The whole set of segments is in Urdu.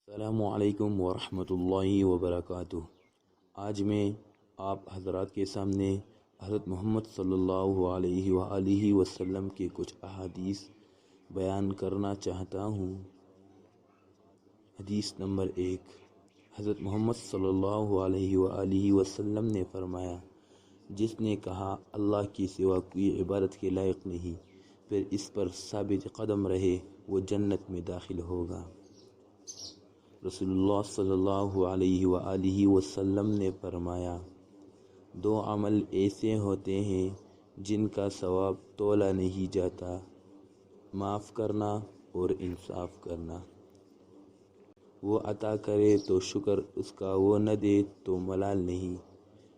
السلام علیکم ورحمۃ اللہ وبرکاتہ۔ آج میں آپ حضرات کے سامنے حضرت محمد صلی اللہ علیہ وآلہ وسلم کے کچھ احادیث بیان کرنا چاہتا ہوں۔ حدیث نمبر 1، حضرت محمد صلی اللہ علیہ وآلہ وسلم نے فرمایا، جس نے کہا اللہ کے سوا کوئی عبادت کے لائق نہیں، پھر اس پر ثابت قدم رہے، وہ جنت میں داخل ہوگا۔ رسول اللہ صلی اللہ علیہ وآلہ وسلم نے فرمایا، 2 عمل ایسے ہوتے ہیں جن کا ثواب تولا نہیں جاتا، معاف کرنا اور انصاف کرنا۔ وہ عطا کرے تو شکر اس کا، وہ نہ دے تو ملال نہیں۔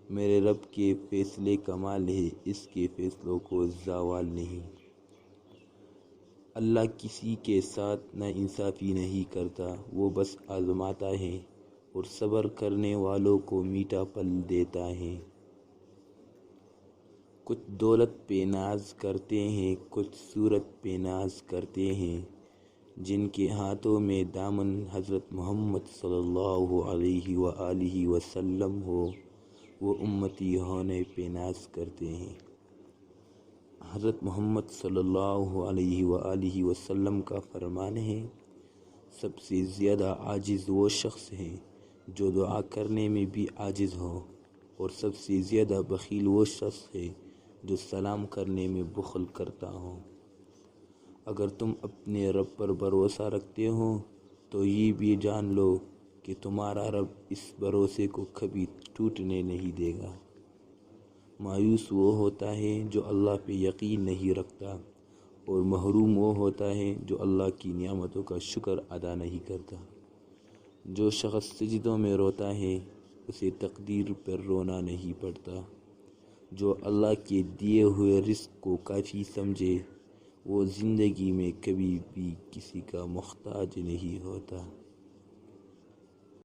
میرے رب کے فیصلے کمال ہے، اس کے فیصلوں کو زوال نہیں۔ اللہ کسی کے ساتھ نا انصافی نہیں کرتا، وہ بس آزماتا ہے اور صبر کرنے والوں کو میٹھا پھل دیتا ہے۔ کچھ دولت پہ ناز کرتے ہیں، کچھ صورت پہ ناز کرتے ہیں، جن کے ہاتھوں میں دامن حضرت محمد صلی اللہ علیہ وآلہ وسلم ہو، وہ امتی ہونے پہ ناز کرتے ہیں۔ حضرت محمد صلی اللہ علیہ وآلہ وسلم کا فرمان ہے، سب سے زیادہ عاجز وہ شخص ہے جو دعا کرنے میں بھی عاجز ہو، اور سب سے زیادہ بخیل وہ شخص ہے جو سلام کرنے میں بخل کرتا ہو۔ اگر تم اپنے رب پر بھروسہ رکھتے ہو تو یہ بھی جان لو کہ تمہارا رب اس بھروسے کو کبھی ٹوٹنے نہیں دے گا۔ مایوس وہ ہوتا ہے جو اللہ پہ یقین نہیں رکھتا، اور محروم وہ ہوتا ہے جو اللہ کی نعمتوں کا شکر ادا نہیں کرتا۔ جو شخص سجدوں میں روتا ہے، اسے تقدیر پر رونا نہیں پڑتا۔ جو اللہ کے دیے ہوئے رزق کو کافی سمجھے، وہ زندگی میں کبھی بھی کسی کا محتاج نہیں ہوتا۔